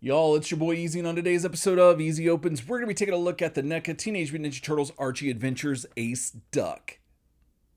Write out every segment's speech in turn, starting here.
Y'all, it's your boy Easy, and on today's episode of Easy Opens, we're going to be taking a look at the Neca Teenage Mutant Ninja Turtles Archie Adventures Ace Duck.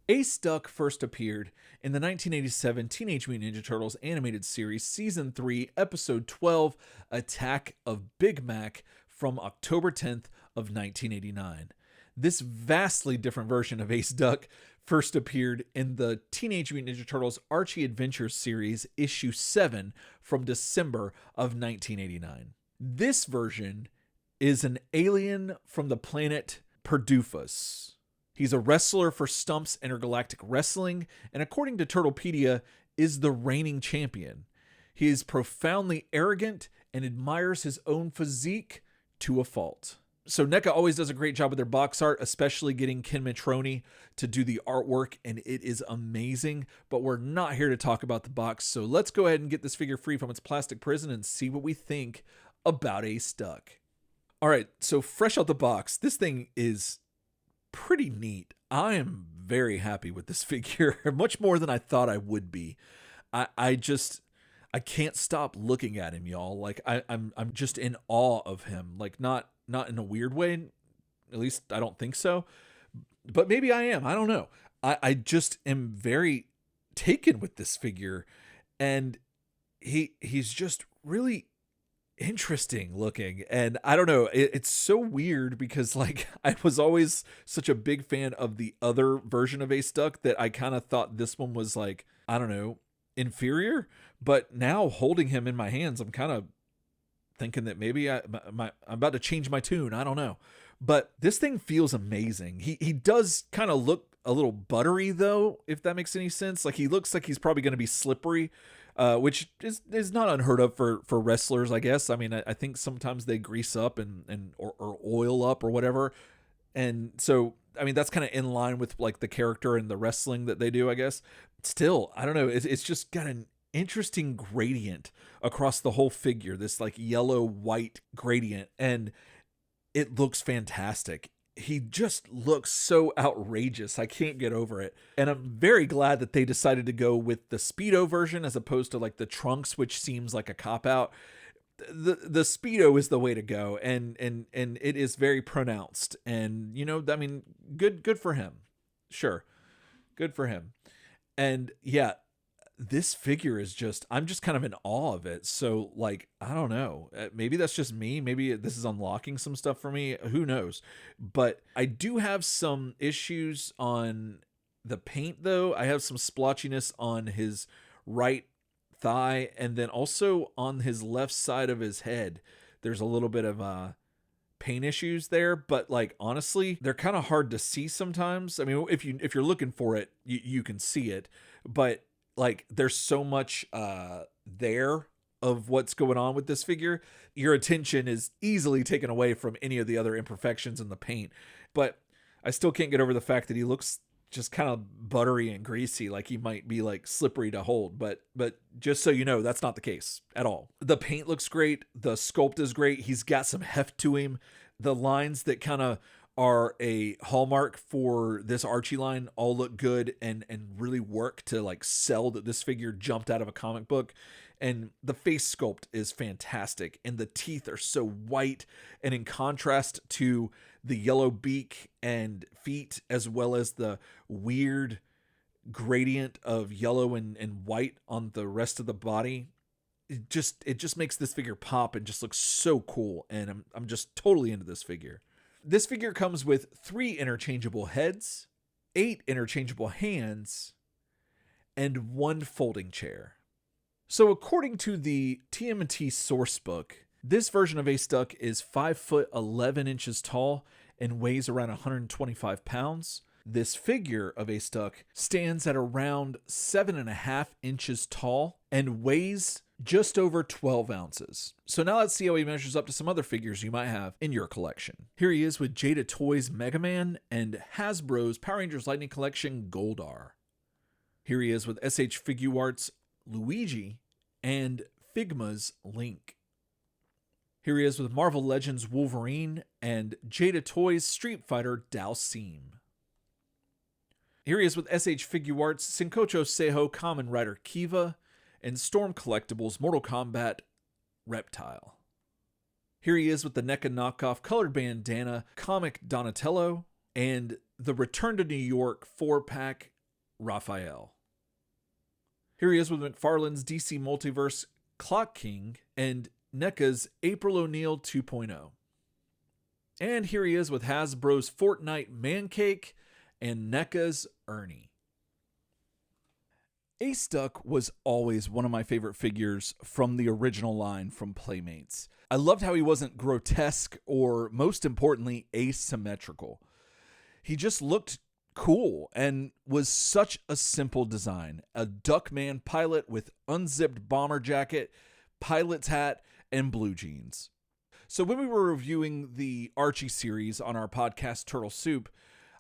Ace Duck first appeared in the 1987 Teenage Mutant Ninja Turtles animated series Season 3, Episode 12, Attack of Big Mac, from October 10th of 1989. This vastly different version of Ace Duck first appeared in the Teenage Mutant Ninja Turtles Archie Adventures series issue 7 from December of 1989. This version is an alien from the planet Perdufus. He's a wrestler for Stump's Intergalactic Wrestling, and according to Turtlepedia, is the reigning champion. He is profoundly arrogant and admires his own physique to a fault. So Neca always does a great job with their box art, especially getting Ken Matroni to do the artwork, and it is amazing. But we're not here to talk about the box, so let's go ahead and get this figure free from its plastic prison and see what we think about Ace Duck. All right, so fresh out the box, this thing is pretty neat. I am very happy with this figure, much more than I thought I would be. I can't stop looking at him, y'all. Like I'm just in awe of him. Like not in a weird way, at least I don't think so. But maybe I am. I don't know. I just am very taken with this figure, and he's just really interesting looking. And I don't know, it's so weird because like I was always such a big fan of the other version of Ace Duck that I kind of thought this one was like, I don't know, inferior. But now holding him in my hands, I'm kind of thinking that maybe I'm about to change my tune. I don't know. But this thing feels amazing. He does kind of look a little buttery though, if that makes any sense. Like he looks like he's probably going to be slippery, which is not unheard of for wrestlers, I guess. I mean, I think sometimes they grease up or oil up or whatever. And so, I mean, that's kind of in line with like the character and the wrestling that they do, I guess. Still, I don't know. It's just got an interesting gradient across the whole figure, this like yellow white gradient, and it looks fantastic. He just looks so outrageous. I can't get over it. And I'm very glad that they decided to go with the Speedo version as opposed to like the Trunks, which seems like a cop out. The Speedo is the way to go, and it is very pronounced. And you know, I mean, good for him. Sure. Good for him. And yeah, this figure is just, I'm just kind of in awe of it. So like, I don't know, maybe that's just me. Maybe this is unlocking some stuff for me. Who knows? But I do have some issues on the paint though. I have some splotchiness on his right thigh, and then also on his left side of his head. There's a little bit of paint issues there, but like honestly, they're kind of hard to see sometimes. I mean, if you're looking for it, you can see it, but like there's so much there of what's going on with this figure, your attention is easily taken away from any of the other imperfections in the paint. But I still can't get over the fact that he looks just kind of buttery and greasy, like he might be like slippery to hold. But just so you know, that's not the case at all. The paint looks great. The sculpt is great. He's got some heft to him. The lines that kind of are a hallmark for this Archie line all look good and really work to like sell that this figure jumped out of a comic book. And the face sculpt is fantastic, and the teeth are so white, and in contrast to the yellow beak and feet, as well as the weird gradient of yellow and white on the rest of the body. It just makes this figure pop and just looks so cool, and I'm just totally into this figure. This figure comes with 3 interchangeable heads, 8 interchangeable hands, and 1 folding chair. So according to the TMNT sourcebook, this version of Ace Duck is 5 foot 11 inches tall and weighs around 125 pounds. This figure of Ace Duck stands at around 7.5 inches tall and weighs just over 12 ounces. So now let's see how he measures up to some other figures you might have in your collection. Here he is with Jada Toys Mega Man and Hasbro's Power Rangers Lightning Collection Goldar. Here he is with SH Figuarts Luigi and Figma's Link. Here he is with Marvel Legends Wolverine and Jada Toys Street Fighter Dalsim. Here he is with SH Figuarts Senkocho Seiho Kamen Rider Kiva and Storm Collectibles Mortal Kombat Reptile. Here he is with the Neca knockoff colored bandana, comic Donatello, and the Return to New York 4-pack Raphael. Here he is with McFarlane's DC Multiverse Clock King and NECA's April O'Neil 2.0. And here he is with Hasbro's Fortnite Mancake and NECA's Ernie. Ace Duck was always one of my favorite figures from the original line from Playmates. I loved how he wasn't grotesque or, most importantly, asymmetrical. He just looked cool and was such a simple design. A Duckman pilot with unzipped bomber jacket, pilot's hat, and blue jeans. So when we were reviewing the Archie series on our podcast Turtle Soup,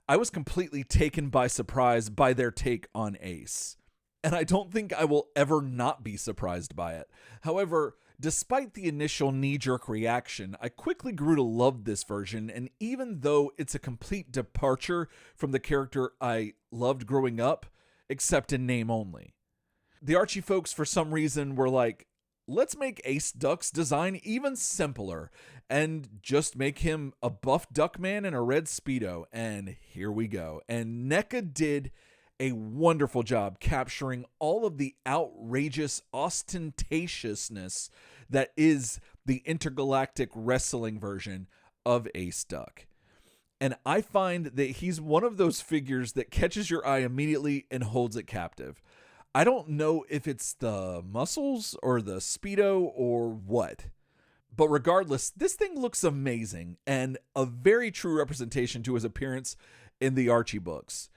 I was completely taken by surprise by their take on Ace. And I don't think I will ever not be surprised by it. However, despite the initial knee-jerk reaction, I quickly grew to love this version, and even though it's a complete departure from the character I loved growing up, except in name only. The Archie folks, for some reason, were like, let's make Ace Duck's design even simpler, and just make him a buff Duckman in a red Speedo, and here we go. And NECA did a wonderful job capturing all of the outrageous ostentatiousness that is the intergalactic wrestling version of Ace Duck. And I find that he's one of those figures that catches your eye immediately and holds it captive. I don't know if it's the muscles or the Speedo or what, but regardless, this thing looks amazing and a very true representation to his appearance in the Archie books.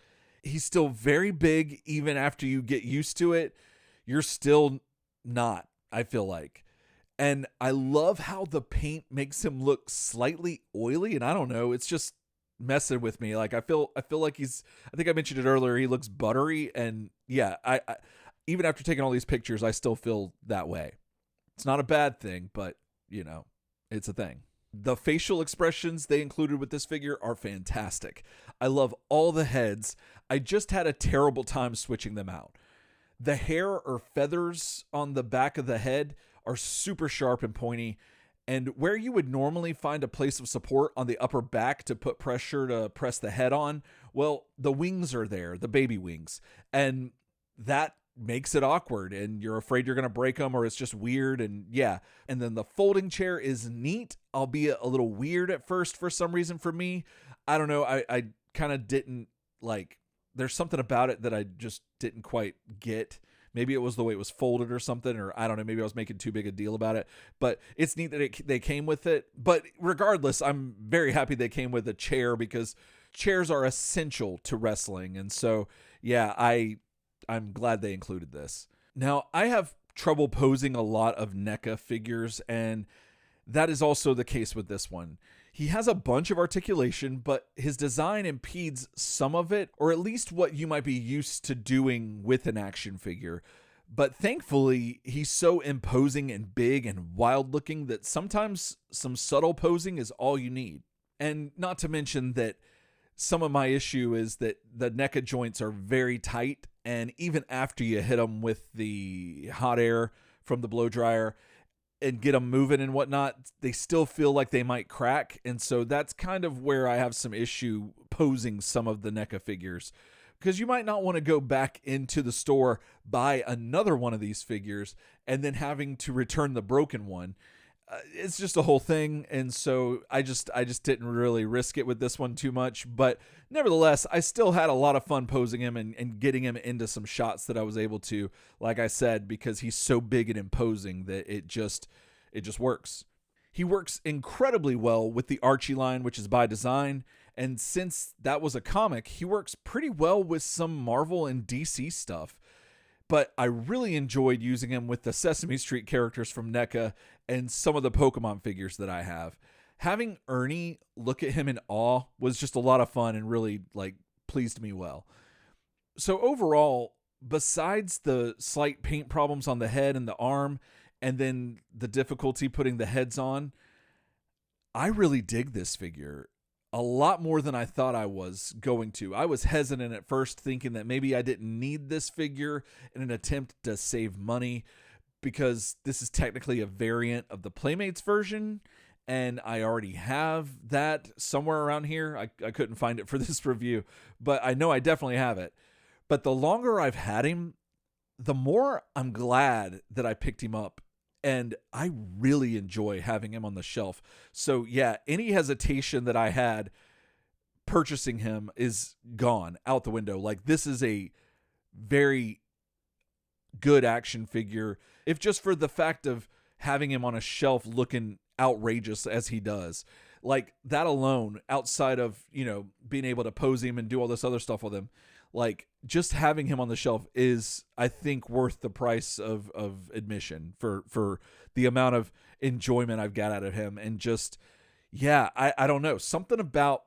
He's still very big, even after you get used to it. You're still not, I feel like. And I love how the paint makes him look slightly oily, and I don't know, it's just messing with me. Like I feel like I think I mentioned it earlier, he looks buttery, and yeah, I even after taking all these pictures, I still feel that way. It's not a bad thing, but you know, it's a thing. The facial expressions they included with this figure are fantastic. I love all the heads. I just had a terrible time switching them out. The hair or feathers on the back of the head are super sharp and pointy, and where you would normally find a place of support on the upper back to put pressure to press the head on, well, the wings are there, the baby wings, and that makes it awkward, and you're afraid you're going to break them, or it's just weird. And yeah, and then the folding chair is neat, albeit a little weird at first for some reason for me. I don't know, I kind of didn't like, there's something about it that I just didn't quite get. Maybe it was the way it was folded or something, or I don't know, maybe I was making too big a deal about it, but it's neat that they came with it. But regardless, I'm very happy they came with a chair, because chairs are essential to wrestling. And so yeah, I'm glad they included this. Now, I have trouble posing a lot of NECA figures, and that is also the case with this one. He has a bunch of articulation, but his design impedes some of it, or at least what you might be used to doing with an action figure. But thankfully, he's so imposing and big and wild looking that sometimes some subtle posing is all you need. And not to mention that some of my issue is that the NECA joints are very tight, and even after you hit them with the hot air from the blow dryer and get them moving and whatnot, they still feel like they might crack. And so that's kind of where I have some issue posing some of the NECA figures, because you might not want to go back into the store, buy another one of these figures, and then having to return the broken one. It's just a whole thing, and so I just didn't really risk it with this one too much. But nevertheless, I still had a lot of fun posing him and getting him into some shots that I was able to, like I said, because he's so big and imposing that it just works. He works incredibly well with the Archie line, which is by design, and since that was a comic, he works pretty well with some Marvel and DC stuff. But I really enjoyed using him with the Sesame Street characters from NECA and some of the Pokemon figures that I have. Having Ernie look at him in awe was just a lot of fun and really pleased me well. So overall, besides the slight paint problems on the head and the arm, and then the difficulty putting the heads on, I really dig this figure a lot more than I thought I was going to. I was hesitant at first, thinking that maybe I didn't need this figure in an attempt to save money, because this is technically a variant of the Playmates version, and I already have that somewhere around here. I couldn't find it for this review, but I know I definitely have it. But the longer I've had him, the more I'm glad that I picked him up. And I really enjoy having him on the shelf. So yeah, any hesitation that I had purchasing him is gone out the window. Like, this is a very good action figure, if just for the fact of having him on a shelf looking outrageous as he does. Like, that alone, outside of, being able to pose him and do all this other stuff with him, like, just having him on the shelf is, I think, worth the price of admission for the amount of enjoyment I've got out of him. And just, yeah, I don't know. Something about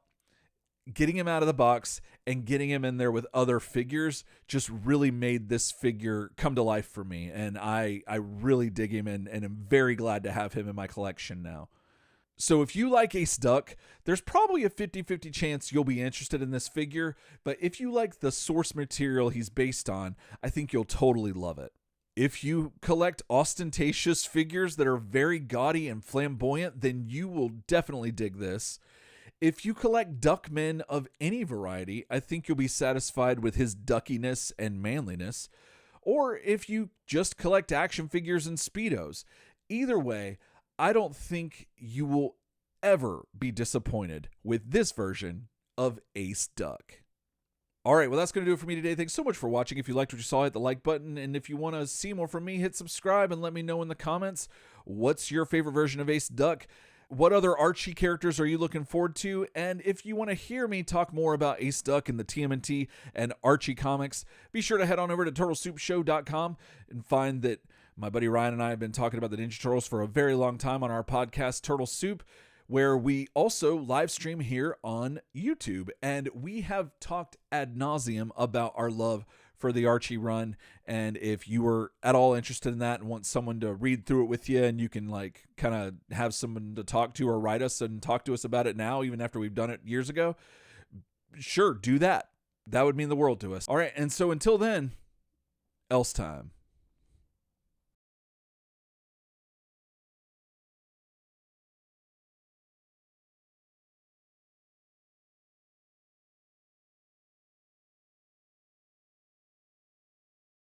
getting him out of the box and getting him in there with other figures just really made this figure come to life for me. And I really dig him and am very glad to have him in my collection now. So if you like Ace Duck, there's probably a 50-50 chance you'll be interested in this figure, but if you like the source material he's based on, I think you'll totally love it. If you collect ostentatious figures that are very gaudy and flamboyant, then you will definitely dig this. If you collect duckmen of any variety, I think you'll be satisfied with his duckiness and manliness. Or if you just collect action figures and Speedos. Either way, I don't think you will ever be disappointed with this version of Ace Duck. All right, well, that's going to do it for me today. Thanks so much for watching. If you liked what you saw, hit the like button. And if you want to see more from me, hit subscribe and let me know in the comments, what's your favorite version of Ace Duck? What other Archie characters are you looking forward to? And if you want to hear me talk more about Ace Duck and the TMNT and Archie comics, be sure to head on over to TurtleSoupShow.com and find that my buddy Ryan and I have been talking about the Ninja Turtles for a very long time on our podcast, Turtle Soup, where we also live stream here on YouTube. And we have talked ad nauseum about our love for the Archie run. And if you were at all interested in that and want someone to read through it with you, and you can like kind of have someone to talk to or write us and talk to us about it now, even after we've done it years ago, sure, do that. That would mean the world to us. All right. And so until then, else time.